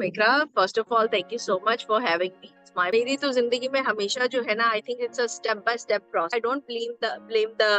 विक्रा, first of all thank you so much for having me. मेरी तो जिंदगी में हमेशा जो है ना, I think it's a step by step process. I don't blame the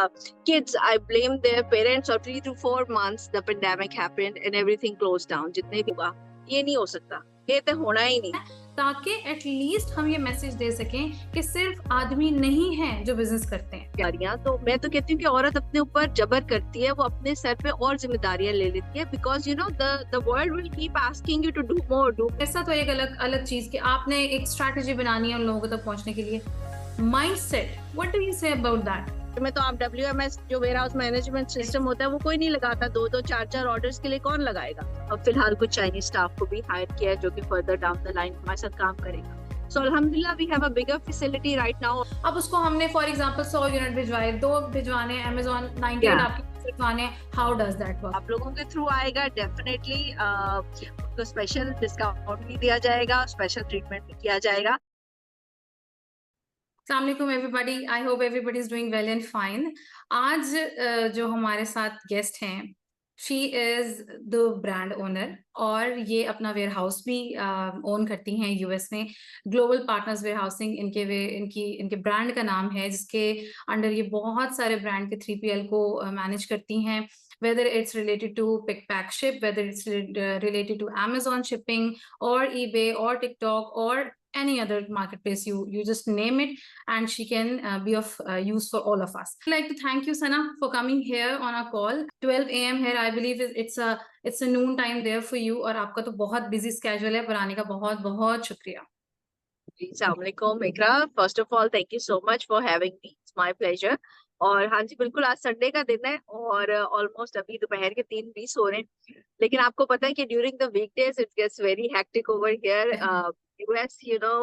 kids, I blame their parents। और 3 to 4 months the pandemic happened and everything closed down। जितने भी हुआ ये नहीं हो सकता, ये तो होना ही नहीं। ताकि एटलीस्ट हम ये मैसेज दे सकें कि सिर्फ आदमी नहीं है जो बिजनेस करते हैं। जिम्मेदारियां तो मैं तो कहती हूँ कि औरत अपने ऊपर जबर करती है, वो अपने सर पे और जिम्मेदारियां ले लेती है, because you know the world will keep asking you to do more do. ऐसा तो एक अलग अलग चीज कि आपने एक स्ट्रैटेजी बनानी है उन लोगों तक पहुंचने के लिए। Mindset, what do you say about that? में तो आप WMS जो वेयर हाउस मैनेजमेंट सिस्टम होता है वो कोई नहीं लगाता। 2-4 ऑर्डर्स के लिए कौन लगाएगा। अब फिलहाल कुछ चाइनीज स्टाफ को भी हायर किया है जो कि फर्दर डाउन द लाइन हमारे साथ काम करेगा। So अल्हम्दुलिल्लाह we have a bigger facility right now। अब उसको हमने फॉर एग्जांपल 100 यूनिट भिजवाए, 2 भिजवाने हैं, Amazon 98 आपके भिजवाने हैं, हाउ डज दैट वर्क? आप लोगों के थ्रू आएगा डेफिनेटली, उनको स्पेशल डिस्काउंट भी दिया जाएगा, स्पेशल ट्रीटमेंट भी किया जाएगा। अस्सलाम वालेकुम everybody, I hope everybody is doing well and fine. आज जो हमारे साथ गेस्ट हैं, she is the brand owner और ये अपना वेयर हाउस भी ओन करती हैं यूएस में। ग्लोबल पार्टनर्स वेयर हाउसिंग इनके ब्रांड का नाम है, जिसके अंडर ये बहुत सारे ब्रांड के 3PL को मैनेज करती हैं। whether it's related to pick pack ship, whether it's related to Amazon shipping or eBay or TikTok or any other marketplace, you just name it, and she can be of use for all of us. I'd like to thank you, Sana, for coming here on our call. 12 a.m. here, I believe it's a noon time there for you, और आपका तो बहुत busy schedule है, पर आने का बहुत बहुत शुक्रिया। अस्सलाम वालेकुम Iqra, first of all thank you so much for having me, it's my pleasure. और हाँ जी बिल्कुल, आज संडे का दिन है और ऑलमोस्ट अभी दोपहर के 3:20 हो रहे हैं। लेकिन आपको पता है कि during the weekdays it gets very hectic over here. US, you know,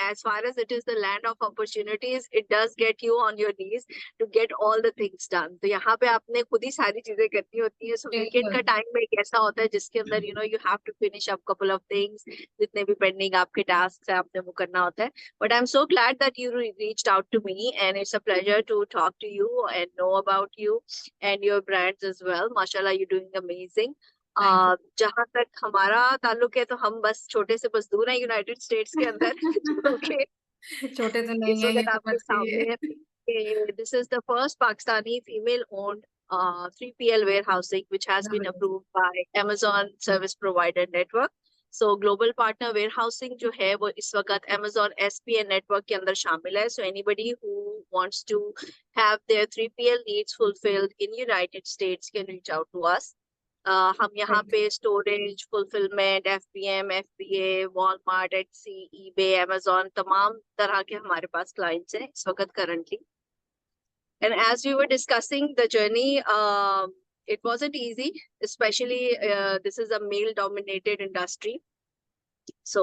as far as it is the land of opportunities, it does get you on your knees to get all the things done। तो यहाँ पे आपने खुद ही सारी चीजें करनी होती है। सो वीकेंड का टाइम में एक ऐसा होता है जिसके अंदर you know you have to finish up couple of things, जितने भी पेंडिंग आपके टास्क है आपने वो करना होता है। But I am so glad that you reached out to me and it's a pleasure to talk to you and know about you and your brands as well. माशाल्लाह, यू डूइंग अमेजिंग। जहां तक हमारा ताल्लुक है तो हम बस छोटे से मजदूर हैं यूनाइटेड स्टेट्स के अंदर। छोटे तो नहीं है, ये तो आपके सामने है। This is the first Pakistani female owned 3PL warehousing which has been approved by Amazon Service Provider Network। So global partner warehousing जो है वो इस वक्त Amazon SPN network के अंदर शामिल है। So anybody who wants to have their 3PL needs fulfilled in United States can reach out to us। हम यहाँ पे storage, fulfilment, FBM, FBA, Walmart, Etsy, eBay, Amazon, तमाम तरह के हमारे पास क्लाइंट्स हैं इस वक्त currently. And as we were discussing the journey, it wasn't easy, especially this is a male-dominated industry। So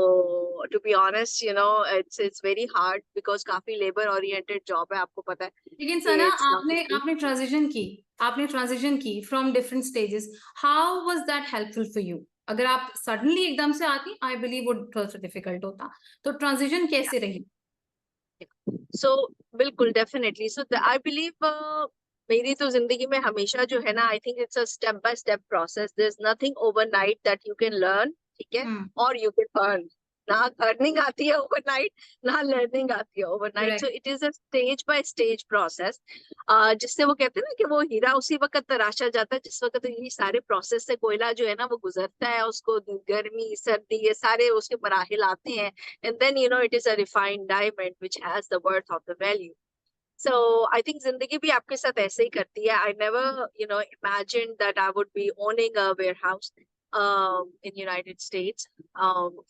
to be honest, you know, it's very hard because काफी labor oriented job है, आपको पता है। लेकिन सना, आपने ट्रांजिशन की from different stages. How was that helpful for you? अगर आप सडनली एकदम से आती, आई बिलीव वो थोड़ा सा डिफिकल्ट होता, तो ट्रांजिशन कैसे रही? So बिल्कुल डेफिनेटली। सो आई बिलीव मेरी तो जिंदगी में हमेशा जो है ना, I think it's a step by step process. There is nothing overnight that you can learn, ठीक है, और यू कैन अर्न। ना अर्निंग आती है ओवरनाइट, ना लर्निंग आती है overnight. So it is a stage by stage process, जिससे वो कहते हैं ना कि वो हीरा उसी वक्त तराशा जाता है जिस वक्त ये सारे प्रोसेस से कोयला जो है ना वो गुजरता है, उसको गर्मी सर्दी ये सारे उसके मराहिल आते हैं, and then you know it is a refined diamond which has the worth of the value। So I think जिंदगी भी आपके साथ ऐसे ही करती है। I never you know imagined that I would be owning a warehouse in United States।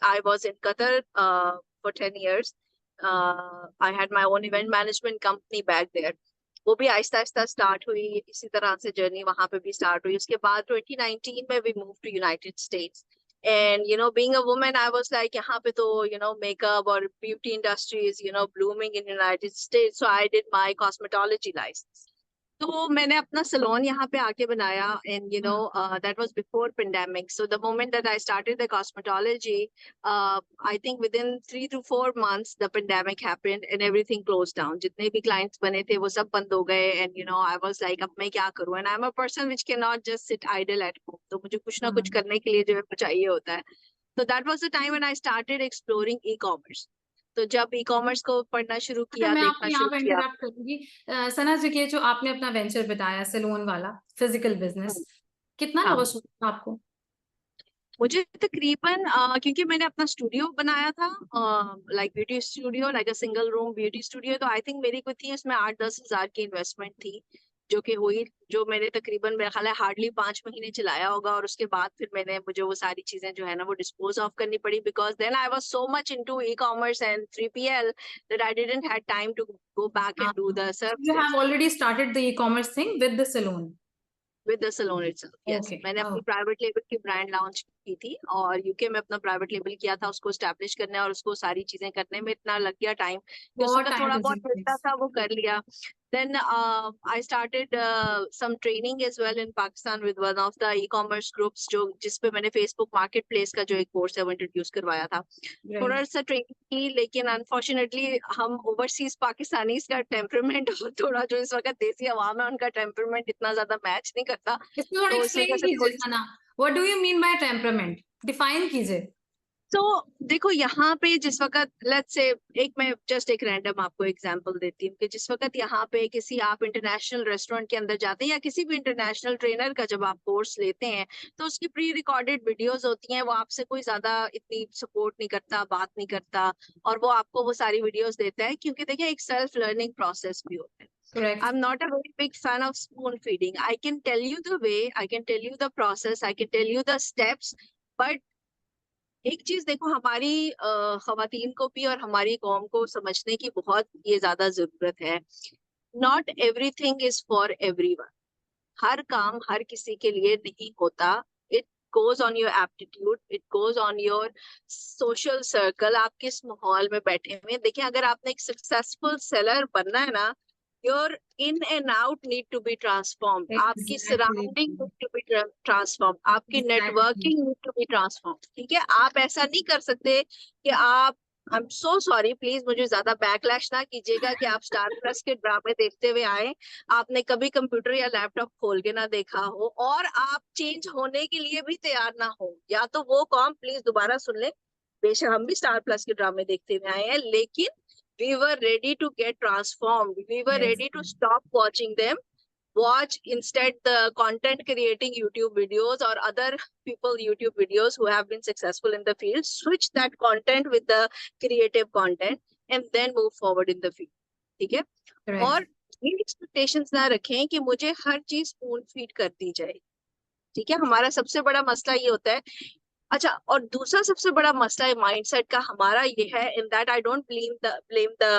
I was in Qatar for 10 years। I had my own event management company back there। वो भी Aahista Aahista start हुई, इसी तरह से journey वहां पे भी start हुई। उसके बाद 2019 में we moved to United States। And you know, being a woman, I was like, यहाँ पे तो you know makeup or beauty industry is you know blooming in United States, so I did my cosmetology license। तो मैंने अपना salon यहाँ पे आके बनाया, and you know that was before pandemic। So the moment that I started the cosmetology, I think within 3 to 4 months the pandemic happened and everything closed down। जितने भी clients बने थे वो सब बंद हो गए, and you know I was like अब मैं क्या करूँ, and I'm a person which cannot just sit idle at home। तो मुझे कुछ ना कुछ करने के लिए जो है चाहिए होता है। तो that was the time when I started exploring e-commerce. तो जब ई-कॉमर्स को पढ़ना शुरू अच्छा, किया, मैं देखना आपको यहाँ शुरू पे किया। इंटरप्ट करूंगी। सना जी, ये जो आपने अपना वेंचर बताया सैलून वाला फिजिकल बिजनेस, कितना हाँ, लॉस हुआ आपको? मुझे तकरीबन क्योंकि मैंने अपना स्टूडियो बनाया था, like beauty studio, like a single room beauty studio, तो आई थिंक मेरी कोई थी उसमें 8-10 हजार की इन्वेस्टमेंट थी, जो कि हुई, जो मैंने तकरीबन मेरा ख्याल है हार्डली 5 महीने चलाया होगा, और उसके बाद फिर मुझे वो सारी चीजें जो है ना वो डिस्पोज ऑफ करनी पड़ी, because then I was so much into e-commerce and 3PL that I didn't had time to go back and do the You सर्विसेज have already started the e-commerce thing with the saloon. With the salon itself. Yes, Okay. मैंने अपनी Oh, private label की brand launch की थी, और UK में अपना private label किया था, उसको स्टैब्लिश करने और उसको सारी चीजें करने में इतना लग गया टाइम कि उस बहुत वक्त टाइम थोड़ा बहुत कंज्यूमिंग। मिलता था वो कर लिया। Then I started some training as well in Pakistan with one of the e-commerce groups, जो जिसपे मैंने Facebook Marketplace का जो एक कोर्स है वो इंट्रोड्यूस करवाया था। थोड़ा Right. सा ट्रेनिंग की, लेकिन अनफॉर्चुनेटली हम ओवरसीज पाकिस्तानीज का टेम्परमेंट और थोड़ा जो इस वक्त देसी अवाम है उनका टेम्परमेंट इतना ज्यादा मैच नहीं करता, इसमें थोड़ा तो इस वजह एक्सप्लेन से कीजिए थोड़ी। Sana, what do you mean by temperament? Define कीजिए। तो देखो यहाँ पे जिस वक्त, लेट्स से, एक मैं जस्ट एक रैंडम आपको एग्जांपल देती हूँ कि जिस वक्त यहाँ पे किसी आप इंटरनेशनल रेस्टोरेंट के अंदर जाते हैं या किसी भी इंटरनेशनल ट्रेनर का जब आप कोर्स लेते हैं, तो उसकी प्री रिकॉर्डेड वीडियोस होती हैं, वो आपसे कोई ज्यादा इतनी सपोर्ट नहीं करता, बात नहीं करता, और वो आपको वो सारी वीडियोस देता है, क्योंकि देखिए एक सेल्फ लर्निंग प्रोसेस भी होता है। Correct. I'm not a very big fan of spoon feeding. I can tell you the way, I can tell you the process, I can tell you the steps, but एक चीज देखो, हमारी खवातीन को भी और हमारी कौम को समझने की बहुत ये ज्यादा जरूरत है। Not everything is for everyone. हर काम हर किसी के लिए नहीं होता। It goes on your aptitude, it goes on your social circle, आप किस माहौल में बैठे हुए हैं। देखिए, अगर आपने एक सक्सेसफुल सेलर बनना है ना, your in and out need to be transform, आपकी exactly. Surrounding need to be transform, आपकी exactly. Networking need to be transform. ठीक है, आप ऐसा नहीं कर सकते कि आप, I am so sorry, please मुझे ज्यादा बैकलैश ना कीजिएगा, कि आप स्टार प्लस के ड्रामे देखते हुए आए, आपने कभी कंप्यूटर या लैपटॉप खोल के ना देखा हो, और आप चेंज होने के लिए भी तैयार ना हो। या तो वो कॉम, प्लीज दोबारा सुन ले, बेशक हम भी स्टार प्लस के ड्रामे देखते हुए आए हैं, लेकिन we were ready to get transformed, we were yes. ready to stop watching them, watch instead the content creating YouTube videos or other people YouTube videos who have been successful in the field, switch that content with the creative content and then move forward in the field। ठीक है, correct. और ये expectations ना रखें कि मुझे हर चीज spoon feed कर दी जाए। ठीक है, हमारा सबसे बड़ा मसला ये होता है। अच्छा, और दूसरा सबसे बड़ा मसला माइंडसेट का हमारा ये है, in that I don't blame the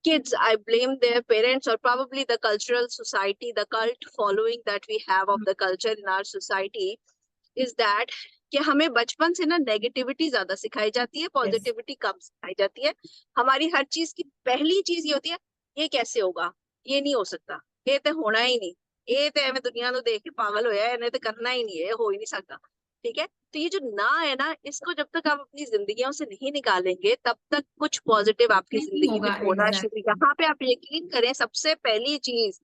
kids, I blame their parents or probably the cultural society, the cult following that we have of the culture in our society, is that कि हमें बचपन से ना negativity ज्यादा सिखाई जाती है, yes. Positivity कम सिखाई जाती है। हमारी हर चीज की पहली चीज ये होती है, ये कैसे होगा, ये नहीं हो सकता, ये तो होना ही नहीं, ये तो एवं दुनिया को देख के पागल होया, इन्हें तो करना ही नहीं है, हो ही नहीं सकता। ठीक है, तो ये जो ना है ना, इसको जब तक आप अपनी जिंदगियों से नहीं निकालेंगे, तब तक कुछ पॉजिटिव आपकी नहीं जिंदगी में होगा। होना शुरू। एग्जैक्टली। यहाँ पे आप यकीन करें, सबसे पहली चीज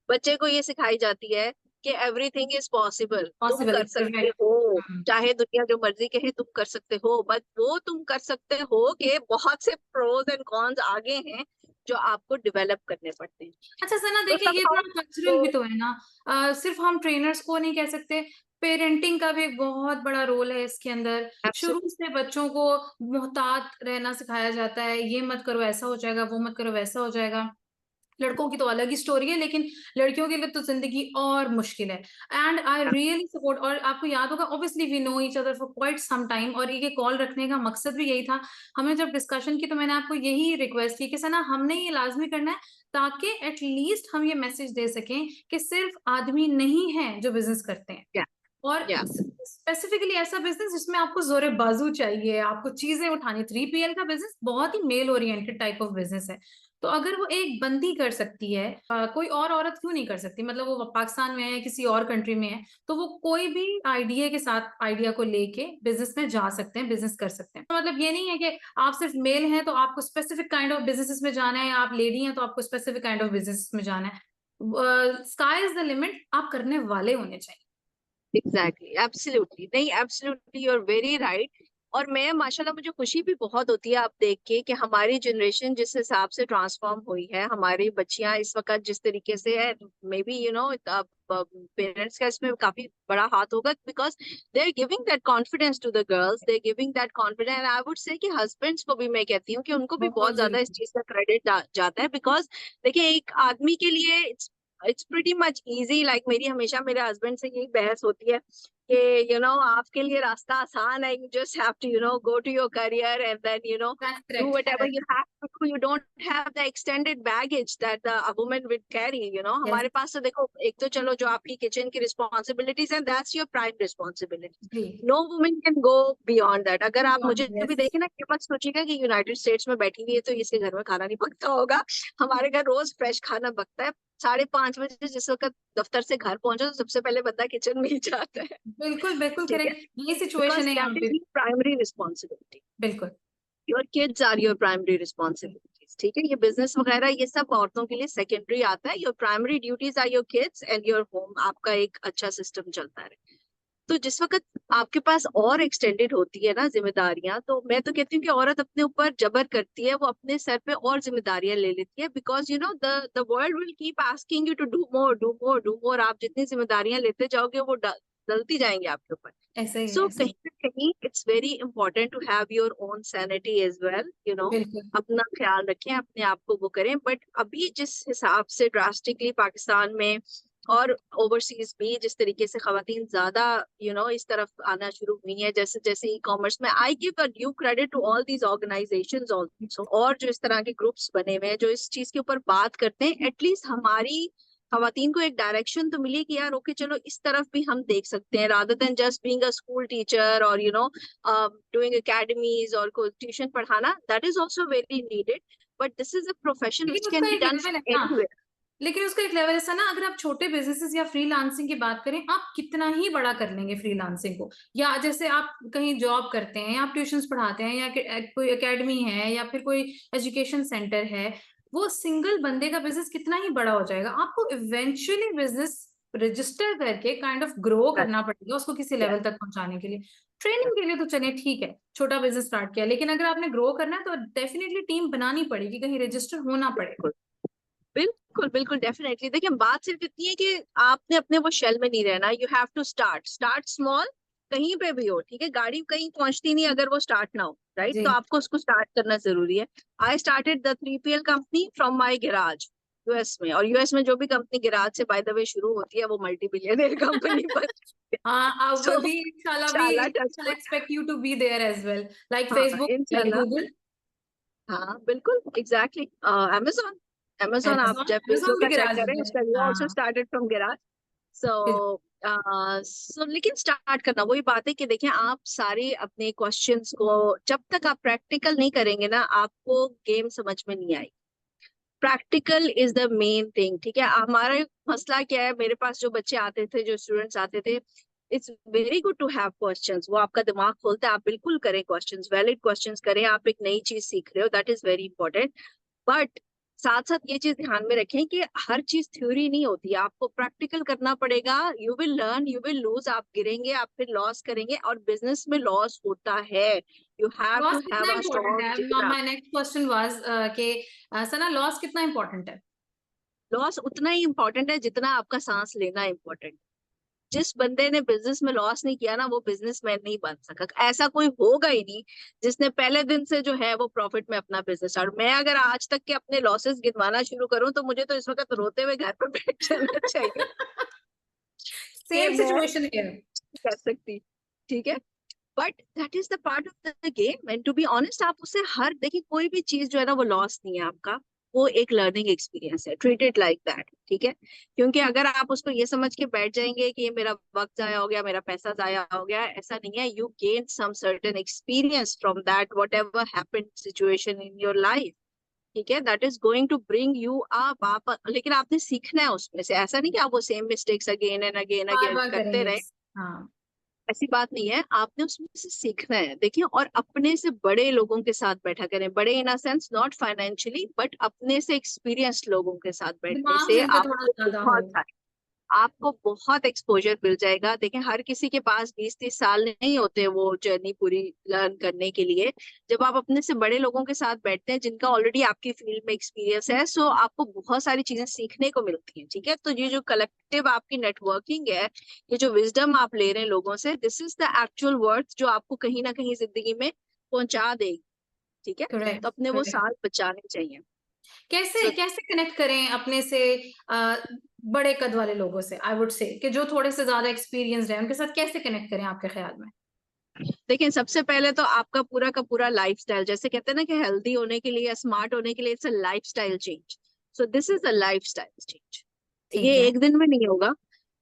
बच्चे को ये सिखाई जाती है कि एवरीथिंग इज पॉसिबल, तुम पॉसिबल। कर सकते करेक्ट। हो, चाहे दुनिया जो मर्जी कहे तुम कर सकते हो, बट वो तुम कर सकते हो कि बहुत से प्रोज एंड कॉन्स आगे हैं जो आपको डेवलप करने पड़ते हैं। अच्छा सना, तो देखिए ये somehow थोड़ा कल्चरल भी तो है ना। सिर्फ हम ट्रेनर्स को नहीं कह सकते, पेरेंटिंग का भी एक बहुत बड़ा रोल है इसके अंदर। शुरू absolutely, से बच्चों को मोहतात रहना सिखाया जाता है, ये मत करो ऐसा हो जाएगा, वो मत करो वैसा हो जाएगा। लड़कों की तो अलग ही स्टोरी है, लेकिन लड़कियों के लिए तो जिंदगी और मुश्किल है। एंड आई रियली सपोर्ट, और आपको याद होगा obviously we know each other for quite some time, और ये कॉल रखने का मकसद भी यही था। हमें जब डिस्कशन की तो मैंने आपको यही रिक्वेस्ट की कि सना हमने ये लाजमी करना है, ताकि एटलीस्ट हम ये मैसेज दे सकें कि सिर्फ आदमी नहीं है जो बिजनेस करते हैं, yeah, और yeah, स्पेसिफिकली ऐसा बिजनेस जिसमें आपको जोरे बाजू चाहिए, आपको चीजें उठानी। 3PL का बिजनेस बहुत ही male oriented type of business है। तो अगर वो एक बंदी कर सकती है, कोई और औरत क्यों नहीं कर सकती? मतलब वो पाकिस्तान में है, किसी और कंट्री में है, तो वो कोई भी आइडिया के साथ, आइडिया को लेके बिजनेस में जा सकते हैं, बिजनेस कर सकते हैं। तो मतलब ये नहीं है कि आप सिर्फ मेल हैं तो आपको स्पेसिफिक काइंड ऑफ बिजनेसेस में जाना है, या आप लेडी हैं तो आपको स्पेसिफिक काइंड ऑफ बिजनेस में जाना है। स्काई इज द लिमिट, आप करने वाले होने चाहिए। एग्जैक्टली, एब्सोल्युटली, नहीं, absolutely, you are very right. और मैं माशाल्लाह मुझे खुशी भी बहुत होती है आप देख के कि हमारी जनरेशन जिस हिसाब से ट्रांसफॉर्म हुई है, हमारी बच्चियां इस वक्त जिस तरीके से है, मे बी पेरेंट्स का इसमें काफी बड़ा हाथ होगा, because they are giving that confidence to the girls, they are giving that confidence, and I would say कि हस्बैंड्स को भी मैं कहती हूँ कि उनको भी बहुत बहुत ज्यादा इस जरूरी। चीज का क्रेडिट जाता है, बिकॉज देखिए एक आदमी के लिए it's pretty much easy, like मेरी हमेशा मेरे हस्बैंड से यही बहस होती है कि आपके लिए रास्ता आसान है, you just have to go to your career and then That's do correct. whatever you have to do. You don't have the extended baggage that a woman would carry. Yes. हमारे पास तो देखो, एक तो चलो जो आपकी किचन की responsibilities हैं, that's your prime responsibility. Ji. No woman can go beyond that. अगर आप मुझे भी Yes. देखें ना, ये मत सोचिएगा कि यूनाइटेड स्टेट्स में बैठी हुई है तो इसके घर में खाना नहीं पकता होगा। हमारे घर रोज फ्रेश खाना पकता है। 5:30 जिस वक्त दफ्तर से घर पहुंचो तो सबसे पहले बंदा किचन में ही जाता है। बिल्कुल बिल्कुल ठीक है, करेक्ट, ये बिकॉज सिचुएशन है यहाँ दैट पे। Is primary responsibility. बिल्कुल। Your kids are your primary responsibilities. ठीक है, ये बिजनेस वगैरह ये सब औरतों के लिए सेकेंडरी आता है। Your primary duties are your kids and your home. आपका एक अच्छा सिस्टम चलता रहे। तो जिस वक्त आपके पास और एक्सटेंडेड होती है ना जिम्मेदारियां, तो मैं तो कहती हूँ कि औरत अपने ऊपर जबर करती है, वो अपने सर पे और जिम्मेदारियां ले लेती है, because the world will keep asking you to do more, do more, do more. आप जितनी जिम्मेदारियां लेते जाओगे वो डलती जाएंगी आपके ऊपर। ऐसे ही है, सो ऐसे ही। कहीं ना कहीं it's very important to have your own sanity as well, बिल्कुल। अपना ख्याल रखें, अपने आप को वो करें। बट अभी जिस हिसाब से ड्रास्टिकली पाकिस्तान में और ओवरसीज भी जिस तरीके से खवातीन ज्यादा इस तरफ आना शुरू हुई है, जैसे जैसे ई कॉमर्स में, I give a due credit to all these organisations also, और जो इस तरह के ग्रुप्स बने हुए हैं जो इस चीज के ऊपर बात करते हैं, एटलीस्ट हमारी खवातीन को एक डायरेक्शन तो मिली कि यार ओके चलो इस तरफ भी हम देख सकते हैं, rather than just being a school teacher और डूइंग एकेडमीज और कोई ट्यूशन पढ़ाना, that is also very needed, but this is a profession which लेकिन कैन उसका बी एक डन लेवल है फ्रॉम ना, एनीवेयर। लेकिन उसका एक लेवल ऐसा ना, अगर आप छोटे बिजनेसेस या फ्रीलांसिंग की बात करें, आप कितना ही बड़ा कर लेंगे फ्रीलांसिंग को, या जैसे आप कहीं जॉब करते हैं या आप ट्यूशंस पढ़ाते हैं या कोई एकेडमी है या फिर कोई एजुकेशन सेंटर है, वो सिंगल बंदे का बिजनेस कितना ही बड़ा हो जाएगा, आपको इवेंचुअली बिजनेस रजिस्टर करके काइंड ऑफ ग्रो करना पड़ेगा उसको किसी लेवल तक पहुंचाने के लिए। ट्रेनिंग के लिए तो चलिए ठीक है, छोटा बिजनेस स्टार्ट किया, लेकिन अगर आपने ग्रो करना है तो डेफिनेटली टीम बनानी पड़ेगी, कहीं रजिस्टर होना पड़ेगा। बिल्कुल बिल्कुल बिल्कुल डेफिनेटली। देखिए बात सिर्फ इतनी है कि आपने अपने वो शेल में नहीं रहना, you have to start small, कहीं पे भी हो। ठीक है, गाड़ी कहीं पहुंचती नहीं अगर वो स्टार्ट ना हो, राइट? जी। तो आपको उसको स्टार्ट करना जरूरी है। I started the 3PL company from my garage US में, और यूएस में जो भी कंपनी गैराज से बाय द वे शुरू होती है वो मल्टी बिलियनर कंपनी बन हाँ, अब सो भी इंशाल्लाह भी इंशाल्लाह टच इंशाल्लाह would. Expect you to be there as well, like हाँ फेसबुक, लाइक इंशाल्लाह। गूगल। हाँ बिल्कुल एग्जैक्टली। अमेजोन, अमेजोन आप अमेज़न, जेफ बेजोस अमेज़न भी का चेक गैराज करें, है। उसका ऑल्सो हाँ, स्टार्टेड फ्रॉम गैराज। सो बिल्कुल। लेकिन स्टार्ट करना वही बात है कि देखिए आप सारे अपने क्वेश्चंस को जब तक आप प्रैक्टिकल नहीं करेंगे ना, आपको गेम समझ में नहीं आएगी। Practical is the main thing. ठीक है, हमारा मसला क्या है, मेरे पास जो बच्चे आते थे, जो स्टूडेंट्स आते थे, it's very good to have questions, वो आपका दिमाग खोलता है, आप बिल्कुल करें क्वेश्चंस, वैलिड क्वेश्चंस करें, आप एक नई चीज सीख रहे हो, that is very important. But साथ साथ ये चीज ध्यान में रखें कि हर चीज थ्योरी नहीं होती है, आपको प्रैक्टिकल करना पड़ेगा। You will learn, you will lose, आप गिरेंगे, आप फिर लॉस करेंगे, और बिजनेस में लॉस होता है। यू हैव लॉस टू कितना हैव अ इम्पोर्टेंट स्ट्रॉन्ग है? जिगर। माय नेक्स्ट क्वेश्चन वाज कि सना, लॉस कितना इम्पोर्टेंट है? लॉस उतना ही इंपॉर्टेंट है जितना आपका सांस लेना इम्पोर्टेंट। जिस बंदे ने बिजनेस में लॉस नहीं किया ना, वो बिजनेसमैन नहीं बन सका। ऐसा कोई होगा ही नहीं जिसने पहले दिन से जो है वो प्रॉफिट में अपना बिजनेस स्टार्ट। मैं अगर आज तक के अपने लॉसेस गिनवाना शुरू करूं तो मुझे तो इस वक्त रोते हुए घर पर बैठ जाना चाहिए कि सेम मैं सिचुएशन हियर। कर सकती। ठीक है, but that is the part of the game, and to be honest आप उसे हर, देखिए कोई भी चीज जो है ना वो लॉस नहीं है आपका, वो एक लर्निंग एक्सपीरियंस है। Treat it like that. ठीक है, क्योंकि अगर आप उसको ये समझ के बैठ जाएंगे कि ये मेरा वक्त जाया हो गया, मेरा पैसा जाया हो गया, ऐसा नहीं है। You gain some certain experience from that whatever happened situation in your life. ठीक है, that is going to bring you up. आप लेकिन आपने सीखना है उसमें से, ऐसा नहीं कि आप वो same mistakes again and again बार अगेन बार करते करेंगे। रहे। हाँ। ऐसी बात नहीं है, आपने उसमें से सीखना है। देखिए, और अपने से बड़े लोगों के साथ बैठा करें, बड़े in a sense not financially, but अपने से एक्सपीरियंस्ड लोगों के साथ बैठने दिमाग से जिनका थोड़ा आपको ज्यादा हो। बहुत सारे आपको बहुत एक्सपोजर मिल जाएगा। देखें, हर किसी के पास 20-30 साल नहीं होते वो जर्नी पूरी लर्न करने के लिए। जब आप अपने से बड़े लोगों के साथ बैठते हैं जिनका ऑलरेडी आपकी फील्ड में एक्सपीरियंस है, सो आपको बहुत सारी चीजें सीखने को मिलती हैं। ठीक है, तो ये जो कलेक्टिव आपकी नेटवर्किंग है, ये जो विजडम आप ले रहे हैं लोगों से, this is the actual worth जो आपको कहीं ना कहीं जिंदगी में पहुंचा देगी। ठीक है, करेक्ट, तो अपने वो करेक्ट। साल बचाने चाहिए। कैसे So, कैसे कनेक्ट करें अपने से अ, बड़े कद वाले लोगों से, आई वुड से कि जो थोड़े से ज्यादा एक्सपीरियंस्ड है, उनके साथ कैसे कनेक्ट करें आपके ख्याल में? देखिए, सबसे पहले तो आपका पूरा का पूरा लाइफस्टाइल, जैसे कहते हैं ना कि हेल्दी होने के लिए या स्मार्ट होने के लिए it's a lifestyle change. So this is a lifestyle change. ठीक ये है। एक दिन में नहीं होगा,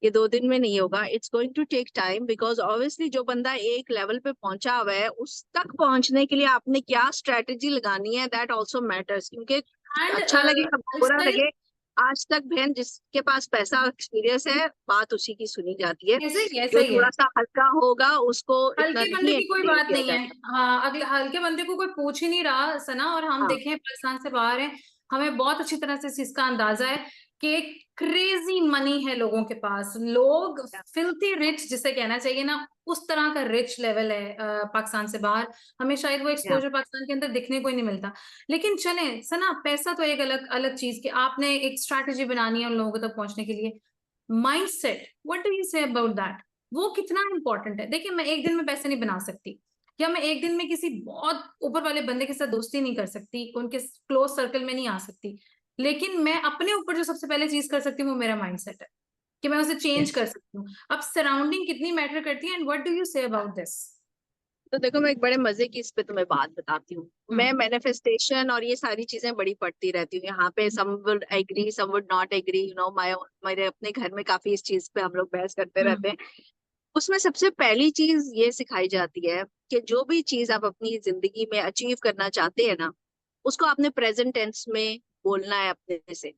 ये 2 दिन में नहीं होगा। It's going to take time, because obviously जो बंदा एक लेवल पे पहुंचा हुआ है, उस तक पहुंचने के लिए आपने क्या स्ट्रेटेजी लगानी है, दैट ऑल्सो मैटर्स। क्योंकि एंड अच्छा लगे या बुरा लाइफस्टाइल लगे, आज तक बहन जिसके पास पैसा और एक्सपीरियंस है, बात उसी की सुनी जाती है। ऐसे ही है, जो सही है। थोड़ा सा हल्का होगा उसको इतना हल्के बंदे नहीं की कोई एंटरटेन बात किया नहीं है। जाता। हाँ, अगले हल्के बंदे को कोई पूछ ही नहीं रहा सना, और हम हाँ, देखें पाकिस्तान से बाहर हैं, हमें बहुत अच्छी तरह से इस चीज का अंदाजा है कि क्रेजी मनी है लोगों के पास। लोग फिल्थी रिच जिसे कहना चाहिए ना, उस तरह का रिच लेवल है पाकिस्तान से बाहर। हमें शायद वो या एक्सपोजर पाकिस्तान के अंदर दिखने को ही नहीं मिलता। लेकिन चलें सना, पैसा तो एक अलग अलग चीज कि आपने एक स्ट्रैटेजी बनानी है उन लोगों तक पहुंचने के लिए। Mindset, what do you say about that? वो कितना इंपॉर्टेंट है? देखिए, मैं एक दिन में पैसे नहीं बना सकती, या मैं एक दिन में किसी बहुत ऊपर वाले बंदे के साथ दोस्ती नहीं कर सकती, उनके क्लोज सर्कल में नहीं आ सकती। लेकिन मैं अपने ऊपर जो सबसे पहले चीज कर सकती हूँ वो मेरा माइंडसेट है, कि मैं उसे चेंज यस। कर सकती हूँ। अब सराउंडिंग कितनी मैटर करती है, and what do you say about this? तो देखो, मैं एक बड़े मजे की इस पे तुम्हें बात बताती हूँ। मैं मैनिफेस्टेशन और ये सारी चीजें बड़ी पढ़ती रहती हूँ। यहाँ पे some would agree, some would not agree, you know, मेरे अपने घर में काफी इस चीज पे हम लोग बहस करते रहते हैं। उसमें सबसे पहली चीज ये सिखाई जाती है कि जो भी चीज आप अपनी जिंदगी में अचीव करना चाहते हैं ना, उसको आपने प्रेजेंट टेंस में बोलना है अपने से।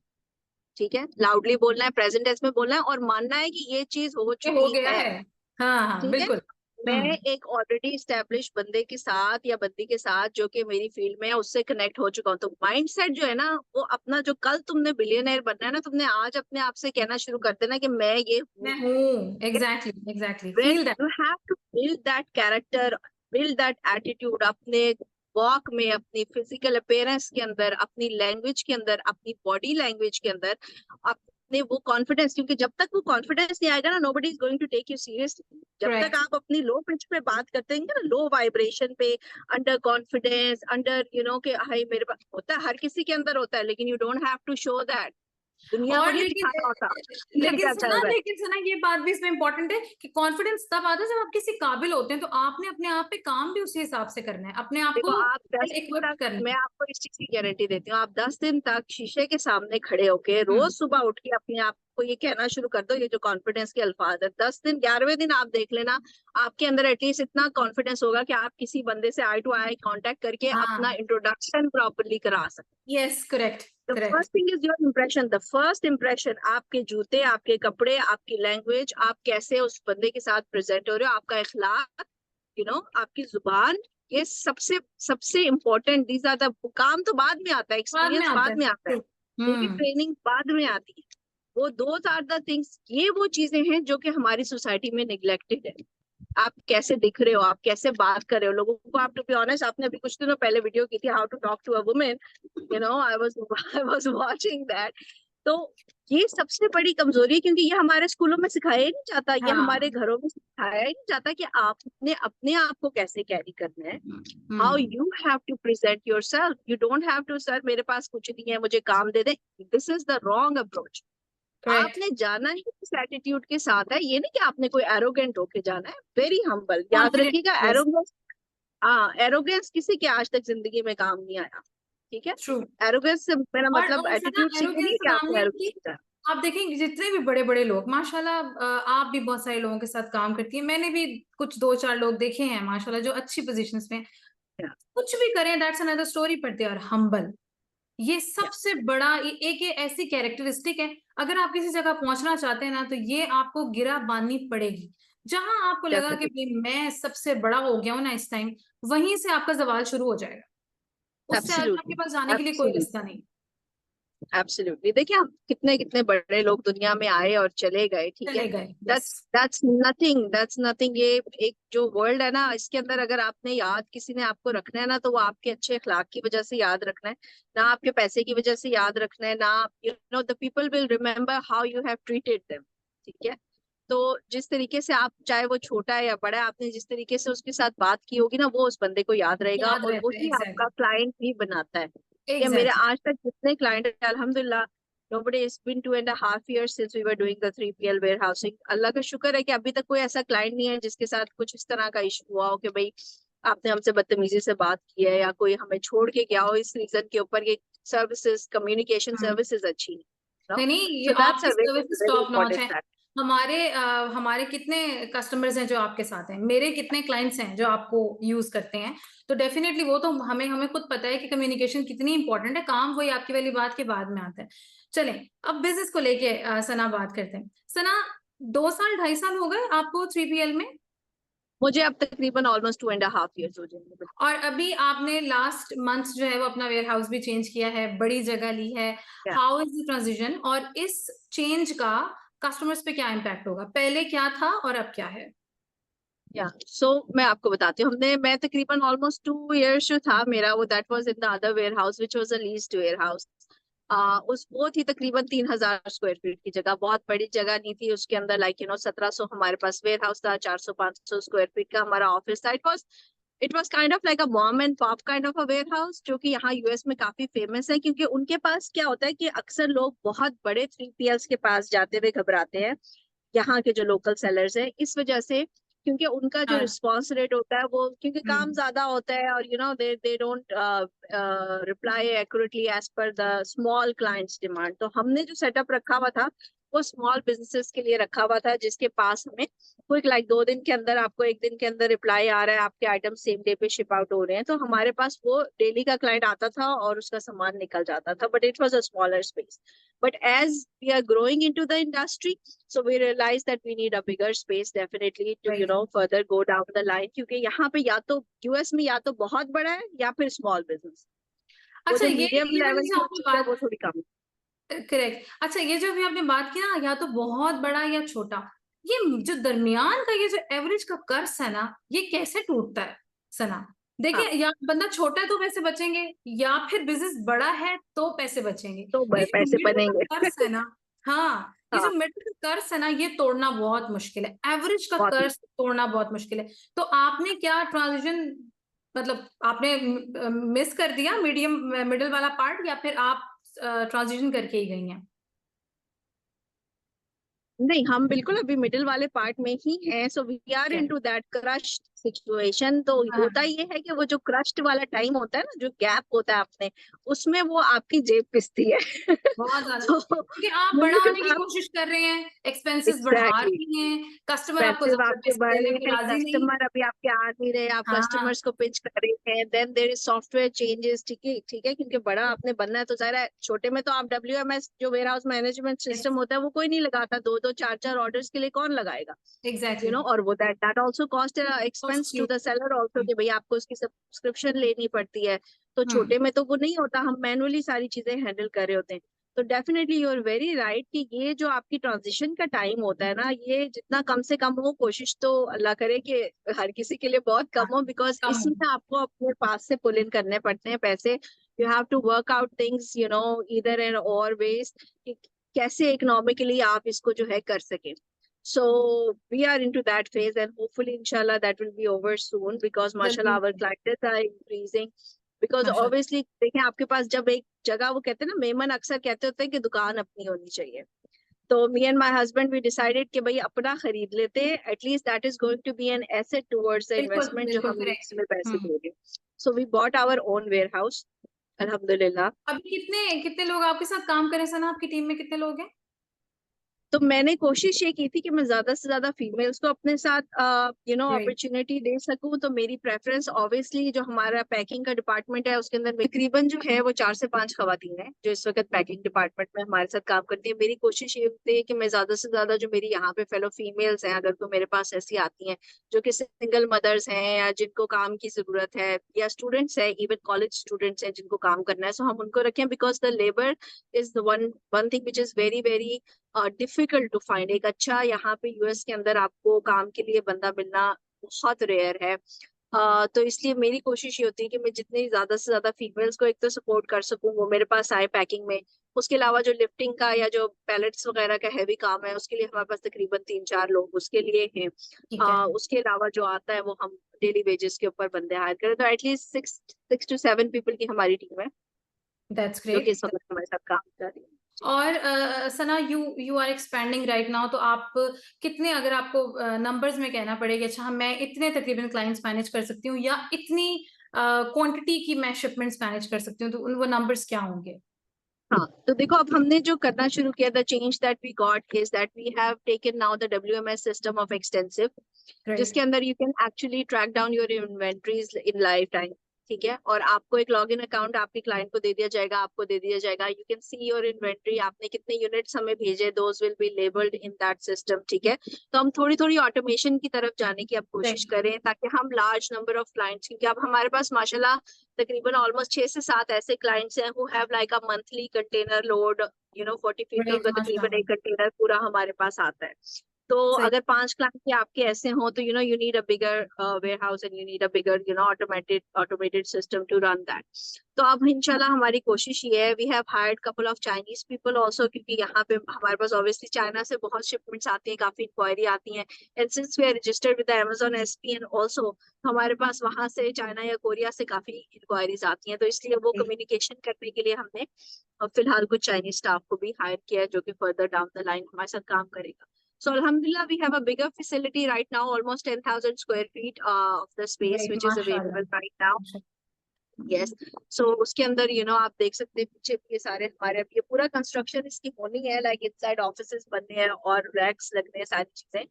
ठीक है, लाउडली बोलना है, प्रेजेंट टेंस में बोलना है, और मानना है कि ये चीज हो ये हो चुकी गया है। है। हाँ हाँ, ठीक है, बिल्कुल। मैं एक ऑलरेडी स्टैब्लिश बंदे के साथ या बंदी के साथ जो कि मेरी फील्ड में है, उससे कनेक्ट हो चुका हूँ। तो माइंडसेट जो है ना, वो अपना, जो कल तुमने बिलियनर बनना है ना, तुमने आज अपने आप से कहना शुरू कर देना कि मैं ये हूँ। मैं हूँ, exactly exactly, When feel that. you have to build that character, build that attitude अपने वॉक में, अपनी फिजिकल अपीयरेंस के अंदर, अपनी लैंग्वेज के अंदर, अपनी बॉडी लैंग्वेज के अंदर, अपने वो कॉन्फिडेंस। क्योंकि जब तक वो कॉन्फिडेंस नहीं आएगा ना, nobody is going to take you seriously. जब तक करेक्ट। आप अपनी लो पिच पे बात करते हैं ना, लो वाइब्रेशन पे, under confidence, under you know कि हाय मेरे पास होता है, हर किसी के अंदर होता है, लेकिन you don't have to show that. दुनिया को और नहीं लेकिन दिखाना होता इधर लेकिन क्या चल सुना रहा है। लेकिन सुना ये बात भी इसमें इंपॉर्टेंट है कि कॉन्फिडेंस तब आता है जब आप किसी काबिल होते हैं, तो आपने अपने आप पे काम भी उसी हिसाब से करना है, अपने आप देखो, को आप 10 दिन इक्विप तक, करना मैं है। आपको इस चीज की गारंटी देती हूँ, आप 10 दिन तक शीशे के सामने खड़े होके रोज हम्म। सुबह उठ के अपने आप को ये कहना शुरू कर दो, ये जो कॉन्फिडेंस के अल्फाज है, 10 दिन, 11वें दिन आप देख लेना, आपके अंदर एटलीस्ट इतना कॉन्फिडेंस होगा कि आप किसी बंदे से आई टू आई कांटेक्ट करके अपना हाँ। इंट्रोडक्शन प्रॉपरली करा सकते। Yes, correct. The correct. First thing is your impression, the first impression, आपके जूते, आपके कपड़े, आपकी लैंग्वेज, आप कैसे उस बंदे के साथ प्रेजेंट हो रहे हो, आपका इखलाक, यू नो, आपकी जुबान, ये सबसे सबसे इम्पोर्टेंट। दीज आर द, काम तो बाद में आता है, बाद में एक्सपीरियंस आता बाद है। में आता है, पूरी हम्म। ट्रेनिंग बाद में आती है। वो दोज आर द थिंग्स, ये वो चीजें हैं जो कि हमारी सोसाइटी में निग्लेक्टेड है। आप कैसे दिख रहे हो, आप कैसे बात कर रहे हो लोगों को। आप, टू बी ऑनेस्ट, आपने अभी कुछ दिनों पहले वीडियो की थी, how to talk to a women, you know, I was watching that. तो ये सबसे बड़ी कमजोरी है, क्योंकि ये हमारे स्कूलों में सिखाया ही नहीं जाता, ये हमारे हाँ। घरों में सिखाया ही नहीं जाता कि आपने अपने आप को कैसे कैरी करना है। How hmm. You have to present yourself, you don't have to, sir मेरे पास कुछ नहीं है, मुझे काम दे दे। This is the wrong approach. Correct. आपने जाना ही इस एटीट्यूड के साथ है, ये नहीं कि आपने कोई एरोगेंट होके जाना है। वेरी हम्बल, याद कॉन्फिडेंट। रखिएगा, यस। एरोगेंस, हाँ, एरोगेंस किसी के आज तक जिंदगी में काम नहीं आया। ठीक है, ट्रू। एरोगेंस से मेरा मतलब और सना, एटीट्यूड सीखे एरोगेंस नहीं से कि काम आपको नहीं एरोगेंस आती। होता है। आप देखेंगे जितने भी बड़े बड़े लोग माशाल्लाह, आप भी बहुत सारे लोगों के साथ काम करती हैं, मैंने भी कुछ दो चार लोग देखे हैं माशाल्लाह जो अच्छी पोजीशंस में हैं। कुछ भी करें, दैट्स अनदर स्टोरी, पर दे आर हम्बल। ये सबसे बड़ा एक ये ऐसी कैरेक्टरिस्टिक है। अगर आप किसी जगह पहुंचना चाहते हैं ना, तो ये आपको गिरा बांधनी पड़ेगी। जहां आपको लगा कि डेफिनेटली, भाई मैं सबसे बड़ा हो गया हूं ना इस टाइम, वहीं से आपका जवाल शुरू हो जाएगा। उससे आगे आपके एब्सोल्युटली, पास जाने के लिए कोई एब्सोल्युटली। रास्ता नहीं। एब्सोल्युटली। देखिए हम कितने कितने बड़े लोग दुनिया में आए और चले गए, ठीक है। चले गए, यस। That's nothing. ये एक जो वर्ल्ड है ना, इसके अंदर अगर आपने याद किसी ने आपको रखना है ना, तो वो आपके अच्छे अखलाक की वजह से याद रखना है, ना आपके पैसे की वजह से याद रखना है, ना you know the people will remember how you have treated them, ठीक है। तो जिस तरीके से आप, चाहे वो छोटा है या बड़ा है, आपने जिस तरीके से उसके साथ बात की होगी ना, वो उस बंदे को याद रहेगा, याद और रहते हैं, वही आपका एग्जैक्टली। क्लाइंट भी बनाता है। या मेरे एग्जैक्टली। आज तक जितने क्लाइंट है, अल्हम्दुलिल्लाह, nobody, it's been 2.5 years since we were doing the 3PL warehousing. अल्लाह का शुक्र है कि अभी तक कोई ऐसा क्लाइंट नहीं है जिसके साथ कुछ इस तरह का इशू हुआ हो कि भाई आपने हमसे बदतमीजी से बात की है, या कोई हमें छोड़ के गया हो इस रीजन के ऊपर कि सर्विसेज, कम्युनिकेशन सर्विसेज अच्छी नहीं। नहीं नहीं, ये सो दैट्स आपकी a very services very top notch है। Important fact. हमारे कितने कस्टमर्स हैं जो आपके साथ हैं, मेरे कितने क्लाइंट्स हैं जो आपको यूज करते हैं। तो डेफिनेटली वो तो हमें हमें खुद पता है कि कम्युनिकेशन कितनी इंपॉर्टेंट है। काम वही आपकी वाली बात के बाद में आता है। चलें, अब बिजनेस को लेके सना बात करते हैं। सना, 2 साल 2.5 साल हो गए आपको 3PL में, मुझे अब तकरीबन ऑलमोस्ट 2.5 years हो जाएंगे। और अभी आपने लास्ट मंथ जो है वो अपना वेयर हाउस भी चेंज किया है, बड़ी जगह ली है। हाउ इज द ट्रांजिशन, और इस चेंज का कस्टमर्स पे क्या इम्पैक्ट होगा? पहले क्या था और अब क्या है? या सो मैं आपको बताती हूँ, मैं तकरीबन ऑलमोस्ट 2 years जो था मेरा, वो that was in the other warehouse which was a leased warehouse. उस वो थी तकरीबन 3,000 स्क्वायर फीट की जगह, बहुत बड़ी जगह नहीं थी। उसके अंदर लाइक 1700 हमारे पास वेयर हाउस था, 400-500 स्क्वायर फीट का हमारा ऑफिस था। It was kind of like a mom and pop kind of a warehouse, जो कि यहाँ यूएस में काफी फेमस है, क्योंकि उनके पास क्या होता है कि अक्सर लोग बहुत बड़े 3PLs के पास जाते हुए घबराते हैं, यहाँ के जो लोकल सेलर्स हैं, इस वजह से, क्योंकि उनका जो हाँ। रिस्पांस रेट होता है वो, क्योंकि काम हम्म। ज्यादा होता है, और they don't reply accurately as per the small clients demand. तो हमने जो सेटअप रखा हुआ था वो स्मॉल बिजनेसेस के लिए रखा हुआ था, जिसके पास हमें क्विक, लाइक 2 दिन के अंदर, आपको 1 दिन के अंदर रिप्लाई आ रहा है, आपके आइटम सेम डे पे शिप आउट हो रहे हैं, तो हमारे पास वो डेली का क्लाइंट आता था और उसका सामान निकल जाता था, but it was a smaller space. But as we are growing into the industry, so we realized that we need a bigger space definitely to right. further go down the line, क्योंकि यहाँ पे या तो US में या तो बहुत बड़ा है या फिर स्मॉल बिजनेस। वो अच्छा, जो ये मीडियम ये वाली लेवल जो की आपने चीज है बात, वो थोड़ी कम है। करेक्ट। अच्छा, ये जो अभी आपने बात की ना, या तो बहुत बड़ा या छोटा, ये जो दरमियान का ये जो एवरेज का कर्स है ना, ये कैसे टूटता है सना? हाँ, देखिए, या बंदा छोटा है तो पैसे बचेंगे, या फिर बिजनेस बड़ा है तो पैसे बचेंगे। तो तो ये जो पैसे मिडिल का बनेंगे। कर्स है ना, हाँ, ये जो हाँ, मिडिल का कर्स है ना, ये तोड़ना बहुत मुश्किल है। एवरेज का बहुत। कर्स तोड़ना बहुत मुश्किल है। तो आपने क्या ट्रांजिशन, मतलब आपने मिस कर दिया मीडियम मिडिल वाला पार्ट, या फिर आप ट्रांजिशन करके ही गई हैं? नहीं, हम बिल्कुल अभी मिडिल वाले पार्ट में ही हैं, सो वी आर ठीक है। Into that crushed situation. तो हाँ, होता ये है कि वो जो क्रश्ड वाला टाइम होता है ना, जो गैप होता है अपने, उसमें वो आपकी जेब पिसती है। बहुत ज़्यादा। तो क्योंकि आप बड़ा बिल्कुल होने की आप, कोशिश कर रहे हैं, एक्सपेंसेस बढ़ा एग्जैक्टली, रही हैं, कस्टमर आपको पैसे ज़्यादा आपके पैसे बढ़ देने रहे पे हैं, राज़ी नहीं। कस्टमर अभी आपके आ नहीं रहे, आप हाँ, कस्टमर्स को पिच कर रहे हैं, then there is software changes, ठीक है, क्योंकि बड़ा आपने बनना है तो जाहिर है, छोटे में तो आप WMS जो warehouse management yes, system होता है वो कोई नहीं लगाता, 2-2 4-4 ऑर्डर्स के लिए कौन लगाएगा, एग्ज़ैक्टली। और वो that also cost expense cost you. To the seller also, कि भाई आपको उसकी सब्सक्रिप्शन लेनी पड़ती है। तो हुँ, छोटे में तो वो नहीं होता, हम मैनुअली सारी चीजें हैंडल कर रहे होते हैं। तो definitely you are very right कि ये जो आपकी ट्रांजिशन का टाइम होता है ना, ये जितना कम से कम हो, कोशिश तो अल्लाह करे कि हर किसी के लिए बहुत हाँ, कम हो, बिकॉज कम हो। इसमें आपको अपने पास से पुल इन करने पड़ते हैं पैसे। You have to work out things either and और वेज, कैसे इकोनॉमिकली आप इसको जो है कर सके। So we are into that phase, and hopefully inshallah that will be over soon, because जल्दी mashallah our होगी, clients are increasing, because माशाल्लाह। obviously देखें आपके पास जब एक जगह, वो कहते हैं ना, मेमन अक्सर कहते होते हैं कि दुकान अपनी होनी चाहिए। तो me and my husband we decided कि भाई अपना खरीद लेते हैं, at least that is going to be an asset towards the बिल्कुल, investment जो बिल्कुल हम करेक्ट। इसमें पैसे हुँ। दे रहे हैं। So we bought our own warehouse, alhamdulillah। अभी कितने कितने लोग आपके साथ काम कर रहे हैं सना? आपकी टीम में कितने लोग हैं? तो मैंने कोशिश ये की थी कि मैं ज्यादा से ज्यादा फीमेल्स को अपने साथ Great. अपॉर्चुनिटी दे सकूं। तो मेरी प्रेफरेंस ऑब्वियसली जो हमारा पैकिंग का डिपार्टमेंट है उसके अंदर तकरीबन जो है वो 4 से 5 खवातीन है जो इस वक्त पैकिंग डिपार्टमेंट में हमारे साथ काम करती है। मेरी कोशिश ये होती है कि मैं ज्यादा से ज्यादा जो मेरी यहाँ पे फेलो फीमेल्स हैं, अगर तो मेरे पास ऐसी आती हैं जो कि सिंगल मदर्स हैं या जिनको काम की जरूरत है, या स्टूडेंट्स है, इवन कॉलेज स्टूडेंट्स हैं जिनको काम करना है, सो हम उनको रखें। Because the labour is the one one thing which is very very difficult to find. एक अच्छा यहाँ पे यूएस के अंदर आपको काम के लिए बंदा मिलना बहुत रेयर है। तो इसलिए मेरी कोशिश ये होती है कि मैं जितनी ज्यादा से ज्यादा फीमेल्स को एक तो सपोर्ट कर सकूं, वो मेरे पास आए पैकिंग में। उसके अलावा जो लिफ्टिंग का या जो पैलेट्स वगैरह का हैवी काम है उसके लिए हमारे पास तकरीबन 3-4 लोग उसके लिए हैं। ठीक है। उसके अलावा जो आता है वो हम डेली वेजेस के ऊपर बंदे हायर करें। तो एटलीस्ट 6 to 7 पीपल की हमारी टीम है That's जो कि great. इस वक्त हमारे साथ काम कर रही है। और Sana, you are expanding right now, तो आप कितने, अगर आपको नंबर्स में कहना पड़ेगा, अच्छा मैं इतने तकरीबन क्लाइंट्स मैनेज कर सकती हूँ या इतनी क्वांटिटी की मैं शिपमेंट्स मैनेज कर सकती हूँ, तो वो नंबर्स क्या होंगे? हाँ, तो देखो अब हमने जो करना शुरू किया, the change that we got is that we have taken now the WMS system of extensive, Great. जिसके अंदर you can actually track down your inventories in life time. ठीक है, और आपको एक लॉगिन अकाउंट आपके क्लाइंट को दे दिया जाएगा, आपको दे दिया जाएगा। You can see your inventory, आपने कितने यूनिट्स हमें भेजे, those will be labelled in that system. ठीक है, तो हम थोड़ी थोड़ी ऑटोमेशन की तरफ जाने की अब कोशिश Right. करें ताकि हम लार्ज नंबर ऑफ क्लाइंट्स, क्योंकि अब हमारे पास माशाल्लाह तकरीबन ऑलमोस्ट 6 से 7 ऐसे क्लाइंट्स हैं who have like a monthly container load, 40-50 Great. उनका तकरीबन माशाल्लाह। एक कंटेनर पूरा हमारे पास आता है। तो सही। अगर 5 क्लाइंट आपके ऐसे हो तो you need a bigger warehouse and you need a bigger automated system to run that. तो अब इंशाल्लाह हमारी कोशिश ये है, we have hired couple of Chinese people also, क्योंकि यहाँ पे हमारे पास ऑब्वियसली चाइना से बहुत शिपमेंट्स आती हैं, काफी इंक्वायरी आती हैं। And since we are registered with Amazon SP and also, हमारे पास वहां से चाइना या कोरिया से काफी इंक्वायरीज आती हैं। तो इसलिए वो कम्युनिकेशन करने के लिए हमने फिलहाल कुछ चाइनीज स्टाफ को भी हायर किया है जो कि फर्दर डाउन द लाइन हमारे साथ काम करेगा। So Alhamdulillah, we have a bigger facility right now, almost 10,000 square feet of the space Great. which is माशाल्लाह। available right now. Yes. So उसके अंदर आप देख सकते हैं पीछे भी ये सारे हमारे, अब ये पूरा कंस्ट्रक्शन इसकी होनी है, लाइक इनसाइड ऑफिसेस बनने हैं और रैक्स लगने हैं, सारी चीजें।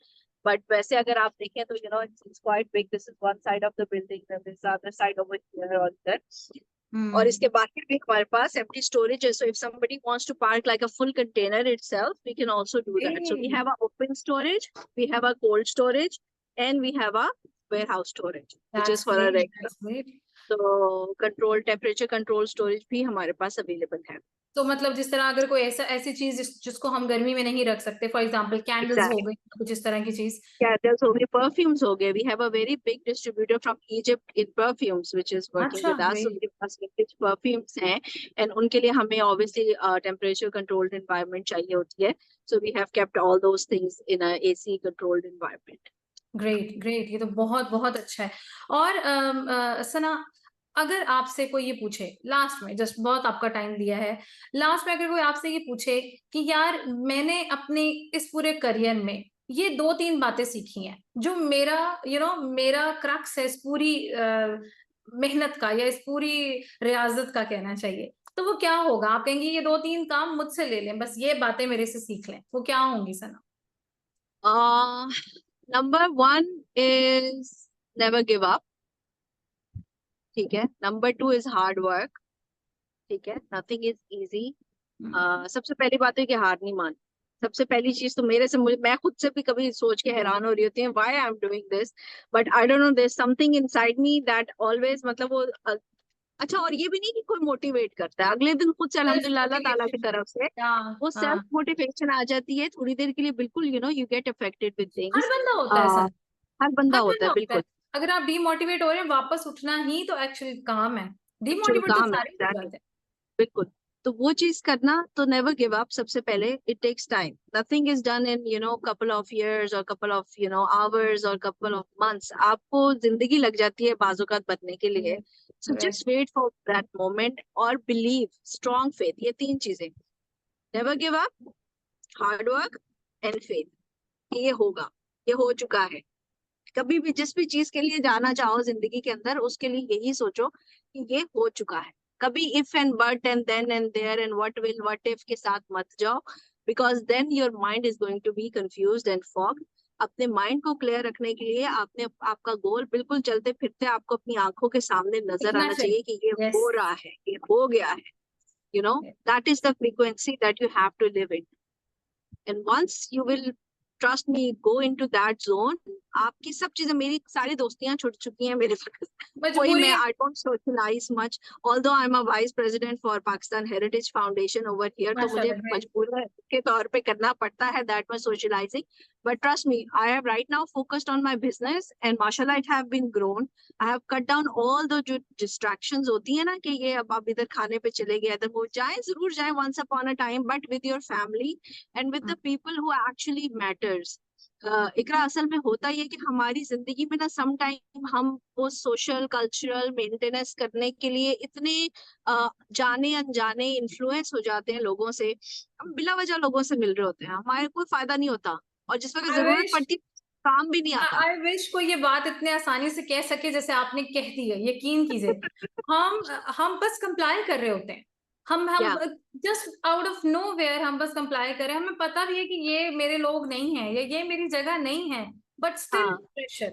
बट वैसे अगर आप देखें तो it's quite big. This is one side of the building, then this other side over here और इधर। और इसके बाहर भी हमारे पास empty storage है, so if somebody wants to park like a full container itself, we can also do that. So we have a open storage, we have a cold storage, and we have a warehouse storage, which is That's for a great. regular. That's great. तो control temperature control storage भी हमारे पास available है। तो मतलब जिस तरह अगर कोई ऐसी चीज जिसको हम गर्मी में नहीं रख सकते, फॉर एग्जांपल कैंडल्स हो गई, कुछ इस तरह की चीज। कैंडल्स हो गए, परफ्यूम्स हो गए। We have a very big distributor from Egypt in perfumes which is working अच्छा, विद अस। ग्रेट। उनके पास विंटेज परफ्यूम्स हैं एंड उनके लिए हमें ऑब्वियसली टेम्परेचर कंट्रोल्ड एनवायरनमेंट चाहिए होती है। So we have kept all those things in a AC controlled environment. Great, great, ये तो बहुत बहुत अच्छा है। और सना, अगर आपसे कोई ये पूछे लास्ट में, जस्ट बहुत आपका टाइम दिया है, लास्ट में अगर कोई आपसे ये पूछे कि यार मैंने अपने इस पूरे करियर में ये 2-3 बातें सीखी हैं जो मेरा मेरा क्रक्स है इस पूरी मेहनत का या इस पूरी रियाजत का कहना चाहिए, तो वो क्या होगा? आप कहेंगे ये 2-3 काम मुझसे ले लें, बस ये बातें मेरे से सीख लें, वो क्या होंगी Sana? Number 1 is never give up. ठीक है, नंबर 2 इज हार्ड वर्क। ठीक है, नथिंग इज इजी। सबसे पहली बात है कि हार नहीं मान। सबसे पहली चीज तो मैं खुद से भी कभी सोच के हैरान हो रही होती हूँ why I am doing this, but I don't know, there is something inside me that always, मतलब वो अच्छा। और ये भी नहीं कि कोई मोटिवेट करता है, अगले दिन खुद से सेल्फ अल्हम्दुलिल्लाह अल्लाह ताला की मोटिवेशन। तरफ से हाँ, वो हाँ। सेल्फ मोटिवेशन आ जाती है थोड़ी देर के लिए। बिल्कुल you get affected with her things. बंदा होता है सर, हर बंदा हर होता बंदा है, होता है। बिल्कुल। अगर आप डीमोटिवेट हो रहे हैं, वापस उठना ही तो एक्चुअली काम है। एक्चुअल डीमोटिवेट तो काम है, सारे हो एग्जैक्टली, जाते हैं। बिल्कुल। तो वो चीज करना, तो नेवर गिव अप। सबसे पहले it takes time, nothing is done in couple of years और कपल ऑफ आवर्स और कपल ऑफ मंथ्स। आपको जिंदगी लग जाती है बाजुकात बनने के लिए। So Correct. Just wait for that moment और बिलीव, स्ट्रॉन्ग फेथ, ये 3 चीजें, never give up, hard work and faith. ये होगा, ये हो चुका है। कभी भी जिस भी चीज के लिए जाना चाहो जिंदगी के अंदर, उसके लिए यही सोचो कि ये हो चुका है। कभी if and but and then and there and what will what if के साथ मत जाओ। because then your mind is going to be confused and fogged. अपने माइंड को क्लियर रखने के लिए आपने आपका गोल बिल्कुल चलते फिरते आपको अपनी आंखों के सामने नजर दिखना आना चाहिए। चाहिए कि ये Yes. हो रहा है, ये हो गया है. You know, Yes. that is the frequency that you have to live in. And once you will, trust me, go into that zone, आपकी सब चीजें, मेरी सारी दोस्तियां छूट चुकी हैं मेरे पास. कोई मजबूरी मैं, I don't socialize much, although I'm a vice president for Pakistan Heritage Foundation over here, तो मुझे माशाल्लाह, great. मजबूर के तौर पे करना पड़ता है that much socializing. But trust me, I have right now focused on my business and mashallah it have been grown. I have cut down all the जो distractions होती है ना कि ये अब आप इधर खाने पे चले गए, इधर वो जाएं, जरूर जाएं once upon a time, but with your family and with the people who actually matters. इकरा असल में होता ही है कि हमारी जिंदगी में ना सम टाइम हम वो सोशल कल्चरल मेंटेनेंस करने के लिए इतने जाने अनजाने इन्फ्लुएंस हो जाते हैं लोगों से, हम बिला वजह लोगों से मिल रहे होते हैं, हमारे कोई फायदा नहीं होता और जिस वक्त I जरूरत wish पड़ती काम भी नहीं आता. आई विश कोई ये बात इतने आसानी से कह सके जैसे आपने कह दी है। यकीन कीजिए, हम बस कंप्लाई कर रहे होते हैं। हम Yeah. Just out of nowhere हम बस कंप्लाई कर रहे हैं। हमें पता भी है कि ये मेरे लोग नहीं है, ये मेरी जगह नहीं है, बट स्टिल हाँ, प्रेशर,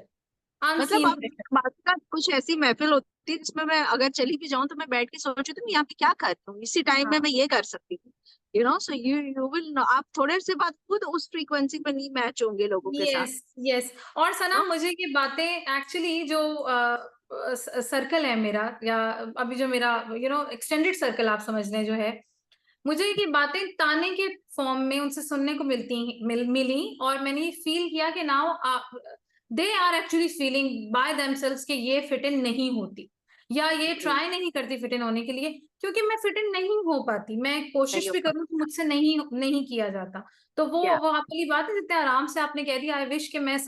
मतलब अनसीन अब प्रेशर। बात का कुछ ऐसी महफिल होती है जिसमें मैं अगर चली भी जाऊं तो मैं बैठ के सोचती हूँ यहाँ पे क्या कर रही हूँ, इसी टाइम में हाँ, मैं ये कर सकती हूँ. You know, so you will know, आप थोड़े से बाद खुद उस फ्रीक्वेंसी पे नहीं मैच होंगे लोगों के साथ. Yes yes. और सना, नो, मुझे ये बातें एक्चुअली जो सर्कल है मेरा, या अभी जो मेरा एक्सटेंडेड सर्कल आप समझ लें जो है, मुझे ये बातें ताने के फॉर्म में उनसे सुनने को मिली, और मैंने ये फील किया कि now they are actually feeling by themselves कि ये फिट इन नहीं होती, या ये ट्राई नहीं करती फिट इन होने के लिए, क्योंकि मैं फिट इन नहीं हो पाती। मैं कोशिश नहीं भी होगा. करूं तो मुझसे नहीं किया जाता। तो वो क्या वो आपकी बात है, जितने आराम से आपने कह दिया, आई विश कि मैं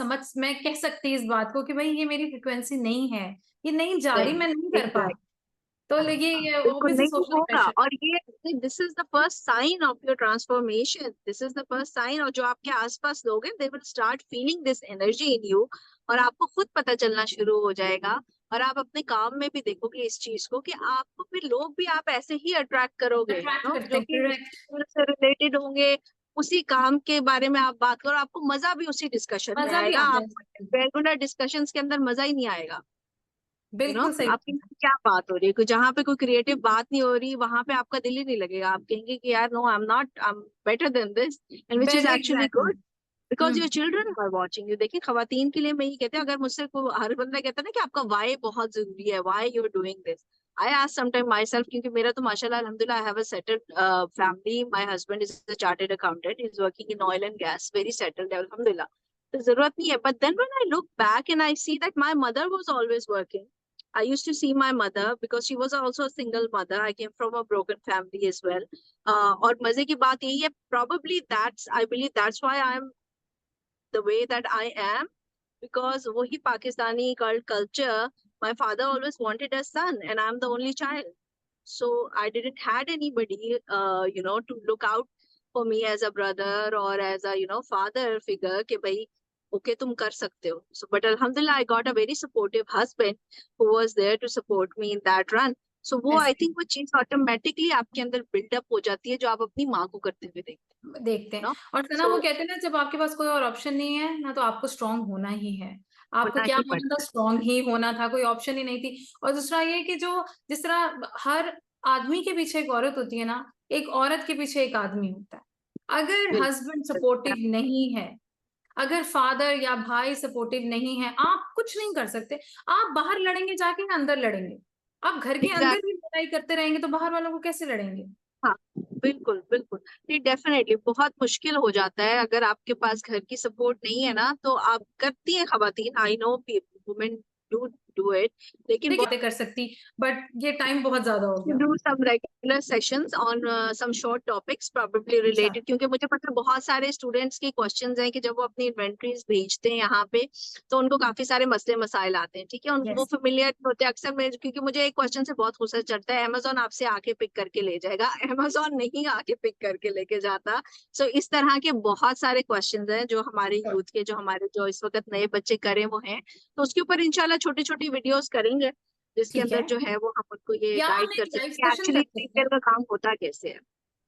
कह सकती इस बात को कि भाई ये मेरी फ्रिक्वेंसी नहीं है, ये नहीं जा रही, नहीं, मैं नहीं कर पा रही। एग्जैक्ट, तो ये बिल्कुल ऑब्वियसली नहीं सोशल होगा. प्रेशर। और ये this is the first sign of your transformation, this is the first sign. और जो आपके आसपास लोग हैं, they will start feeling this energy in you, और आपको खुद पता चलना शुरू हो जाएगा. और आप अपने काम में भी देखोगे इस चीज को कि आपको फिर लोग भी आप ऐसे ही अट्रैक्ट करोगे, अट्रैक्ट नो, करते जो हैं, कि करेक्ट। से रिलेटेड होंगे. उसी काम के बारे में आप बात करो, आपको मजा भी उसी डिस्कशन में मजा भी आएगा. आता आप है। रेगुलर डिस्कशंस के अंदर मजा ही नहीं आएगा. यू नो, बिल्कुल सही आपकी बात है। क्या बात हो रही है, कोई जहाँ पे कोई क्रिएटिव बात नहीं हो रही, वहां पे आपका दिल ही नहीं लगेगा. आप कहेंगे कि यार no, I am better than this, and which is actually exactly. Good because your children are watching you. देखिए, खवातीन के लिए मैं ये कहती हूँ, अगर मुझसे हर बंदा कहता है ना कि आपका वाई बहुत जरूरी है, why you are doing this, I ask sometime myself, क्योंकि मेरा तो माशाल्लाह अल्हम्दुलिल्लाह I have a settled family. My husband is a chartered accountant, is working in oil and gas, very settled अल्हम्दुलिल्लाह, तो जरूरत नहीं है. But then when I look back and I see that my mother was always working. I used to see my mother because she was also a single mother. I came from a broken family as well. और मजे की बात यही है, probably I believe that's why I'm the way that I am, because wahi Pakistani culture, my father always wanted a son and I'm the only child. So I didn't had anybody, to look out for me as a brother or as a, father figure कि भाई okay तुम कर सकते हो. So but alhamdulillah I got a very supportive husband who was there to support me in that run. So वो I think वो चीज automatically आपके अंदर बिल्डअप हो जाती है जो आप अपनी माँ को करते हुए देखते देखते हैं। हो. और सना, वो So कहते हैं ना, जब आपके पास कोई और ऑप्शन नहीं है ना, तो आपको स्ट्रांग होना ही है। आपको होना क्या ही होना था? पड़ता स्ट्रांग ही होना था, कोई ऑप्शन ही नहीं थी। और दूसरा ये कि जो जिस तरह हर आदमी के पीछे एक औरत होती है ना, एक औरत के पीछे एक आदमी होता है। है. अगर हस्बैंड सपोर्टिव नहीं है, अगर फादर या भाई सपोर्टिव नहीं है, आप कुछ नहीं कर सकते। आप बाहर लड़ेंगे जाके या अंदर लड़ेंगे? आप घर के अंदर एग्जैक्ट, ही लड़ाई करते रहेंगे तो बाहर वालों को कैसे लड़ेंगे? हाँ, बिल्कुल बिल्कुल. ये डेफिनेटली बहुत मुश्किल हो जाता है अगर आपके पास घर की सपोर्ट नहीं है ना. तो आप करती हैं खवातीन, I know women do do it, लेकिन देखिए, बातें कर सकती, बट ये टाइम बहुत ज्यादा हो to गया। do some regular sessions on some short topics probably अच्छा, related, क्योंकि मुझे पता है बहुत सारे स्टूडेंट्स की क्वेश्चंस हैं कि जब वो अपनी इन्वेंटरीज भेजते हैं यहाँ पे तो उनको काफी सारे मसले मसाइल आते हैं. ठीक है, उनको वो यस, फेमिलियर होते हैं अक्सर में, क्योंकि मुझे एक क्वेश्चन से बहुत गुस्सा चढ़ता है, अमेजोन आपसे आके पिक करके ले जाएगा, अमेजोन नहीं आके पिक करके लेके जाता. सो इस तरह के बहुत सारे क्वेश्चन हैं जो हमारे यूथ के, जो हमारे जो इस वक्त नए बच्चे करें वो हैं, तो उसके ऊपर इंशाल्लाह छोटी छोटी वीडियोस करेंगे जिसके ठीक अंदर है। जो है वो हम उनको ये या गाइड हम कर एक लाइव सकते हैं सेशन कर एक्चुअली सकते हैं। डिटेल का काम होता कैसे है.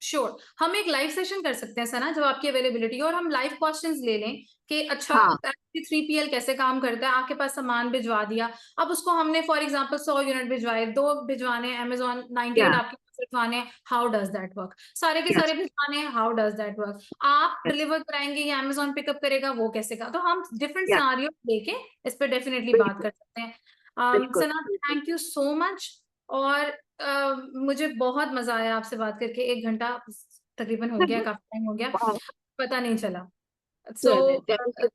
श्योर, हम एक लाइव सेशन कर सकते हैं सना, जब आपकी अवेलेबिलिटी हो, और हम लाइव क्वेश्चंस ले लें कि अच्छा हाँ 3PL कैसे काम करता है। आपके पास सामान भिजवा दिया, अब उसको हमने फॉर एग्जांपल 100 यूनिट भिजवाए, 2 भिजवाने हैं, Amazon 98 या आपके पास रखवाने हैं, हाउ डज दैट वर्क? सारे के सारे यस भिजवाने हैं, हाउ डज दैट वर्क? आप यस डिलीवर कराएंगे या Amazon पिकअप करेगा, वो कैसे का? तो हम डिफरेंट यस सिनेरियो लेके इस पे डेफिनेटली बात बिल्कुल कर सकते हैं। बिल्कुल सना, बिल्कुल। Thank you so much. और मुझे बहुत मजा आया आपसे बात करके। 1 घंटा तकरीबन हो गया, काफी टाइम हो गया, Wow. पता नहीं चला। सो चलिए,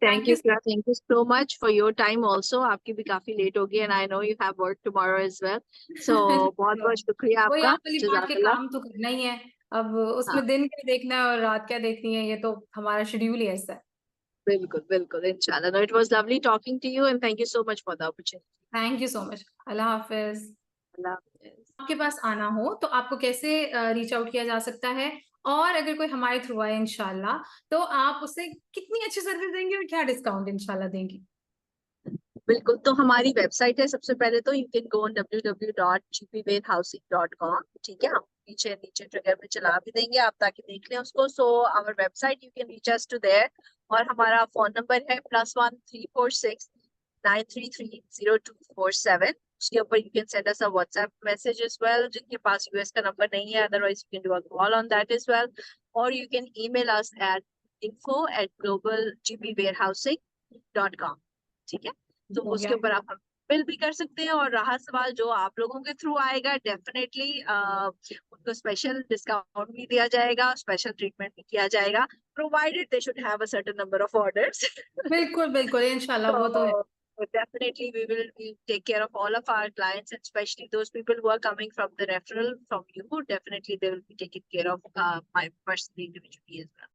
thank you. thank you so much for your time also. आपकी भी काफी लेट होगी and I know you have work tomorrow as well. So बहुत बहुत शुक्रिया वही आपका। आप वाली बात के जज़ाकल्लाह। काम तो करना ही है। अब हाँ उसमें दिन क्या देखना है और रात क्या देखनी है, ये तो हमारा शेड्यूल ही ऐसा है। बिल्कुल बिल्कुल इंशाल्लाह। No, it was lovely talking to you and thank you so much for the opportunity. Thank you so much. अल्लाह हाफिज। अल्लाह हाफ़िज़। आपके पास आना हो तो आपको कैसे रीच आउट किया जा सकता है? और अगर कोई हमारे थ्रू आए इंशाल्लाह, तो आप उसे कितनी अच्छी सर्विस देंगे और क्या डिस्काउंट इंशाल्लाह देंगी? बिल्कुल, तो हमारी वेबसाइट है। सबसे पहले तो you can go on www.gpwarehousing.com। ठीक है, हम नीचे नीचे ट्रिगर पे चला भी देंगे आप, ताकि देख लें उसको। So our website you can reach us to there. और हमारा फोन नंबर है +1 346 933 0247। उसके ऊपर you can send us a WhatsApp message as well. जिनके पास यूएस का नंबर नहीं है, otherwise you can do a call on that as well. और you can email us at info@globalgpwarehousing.com। ठीक है, तो हो उसके गया। ऊपर आप हम बिल भी कर सकते हैं। और रहा सवाल जो आप लोगों के थ्रू आएगा, डेफिनेटली उनको स्पेशल डिस्काउंट भी दिया जाएगा, स्पेशल ट्रीटमेंट भी किया जाएगा, provided they should have a certain number of orders. बिल्कुल, बिल्कुल इंशाल्लाह वो तो है। So definitely we take care of all of our clients, and especially those people who are coming from the referral from you. Definitely they will be taken care of by personally individually as well.